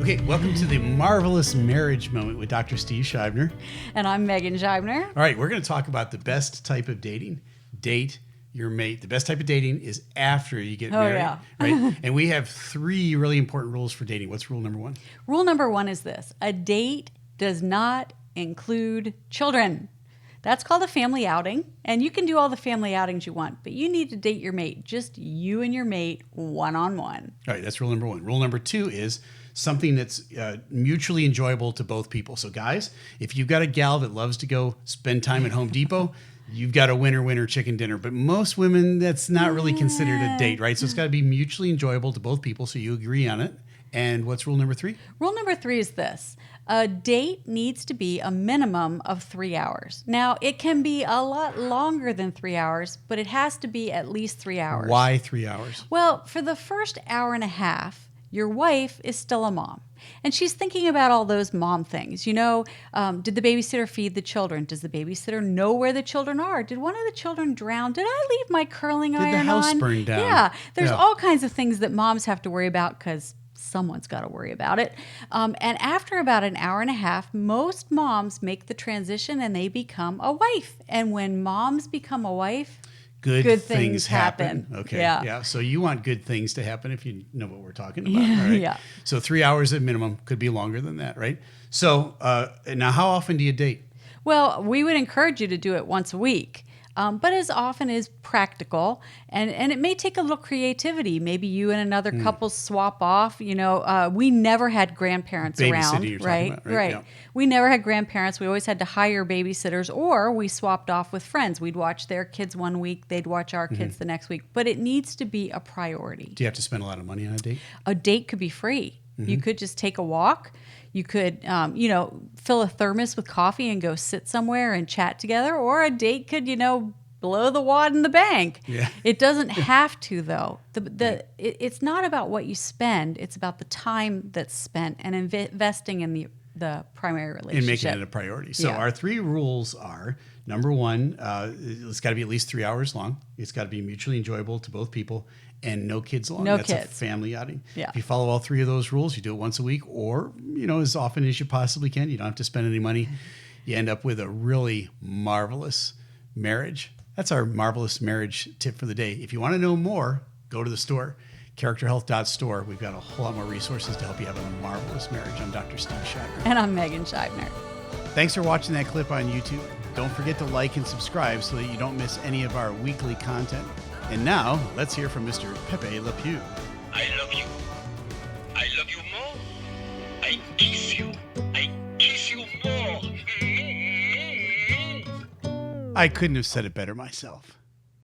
Okay, welcome to the Marvelous Marriage Moment with Dr. Steve Scheibner. And I'm Megan Scheibner. All right, we're going to talk about the best type of dating. Date your mate. The best type of dating is after you get married. Yeah. Right? And we have 3 really important rules for dating. What's rule number 1? Rule number 1 is this: a date does not include children. That's called a family outing, and you can do all the family outings you want, but you need to date your mate, just you and your mate, one-on-one. All right, that's rule number 1. Rule number 2 is something that's mutually enjoyable to both people. So guys, if you've got a gal that loves to go spend time at Home Depot, you've got a winner chicken dinner. But most women, that's not really considered a date, right? So it's got to be mutually enjoyable to both people, so you agree on it. And what's rule number 3? Rule number 3 is this: a date needs to be a minimum of 3 hours. Now, it can be a lot longer than 3 hours, but it has to be at least 3 hours. Why 3 hours? Well, for the first hour and a half, your wife is still a mom, and she's thinking about all those mom things. You know, did the babysitter feed the children? Does the babysitter know where the children are? Did one of the children drown? Did I leave my curling iron on? Did the house burn down? Yeah, there's all kinds of things that moms have to worry about because someone's got to worry about it. And after about an hour and a half, most moms make the transition and they become a wife. And when moms become a wife, good things happen. Okay. Yeah. So you want good things to happen if you know what we're talking about. Yeah. Right? Yeah. So 3 hours at minimum, could be longer than that, right? So now how often do you date? Well, we would encourage you to do it once a week. But as often as practical, and it may take a little creativity. Maybe you and another couple swap off. You know, we never had grandparents around, you're right? talking about, right? Yeah. We never had grandparents. We always had to hire babysitters, or we swapped off with friends. We'd watch their kids one week, they'd watch our kids the next week. But it needs to be a priority. Do you have to spend a lot of money on a date? A date could be free. You could just take a walk. You could, fill a thermos with coffee and go sit somewhere and chat together. Or a date could, blow the wad in the bank. Yeah. It doesn't have to, though. It's not about what you spend. It's about the time that's spent and investing in the primary relationship. And making it a priority. So our 3 rules are, number 1, it's got to be at least 3 hours long. It's got to be mutually enjoyable to both people. And no kids along. No That's kids. a family outing. Yeah. If you follow all 3 of those rules, you do it once a week or, as often as you possibly can. You don't have to spend any money. You end up with a really marvelous marriage. That's our marvelous marriage tip for the day. If you want to know more, go to the store, characterhealth.store. We've got a whole lot more resources to help you have a marvelous marriage. I'm Dr. Steve Scheibner. And I'm Megan Scheibner. Thanks for watching that clip on YouTube. Don't forget to like and subscribe so that you don't miss any of our weekly content. And now, let's hear from Mr. Pepe Le Pew. I love you. I love you more. I kiss you. I kiss you more. I couldn't have said it better myself.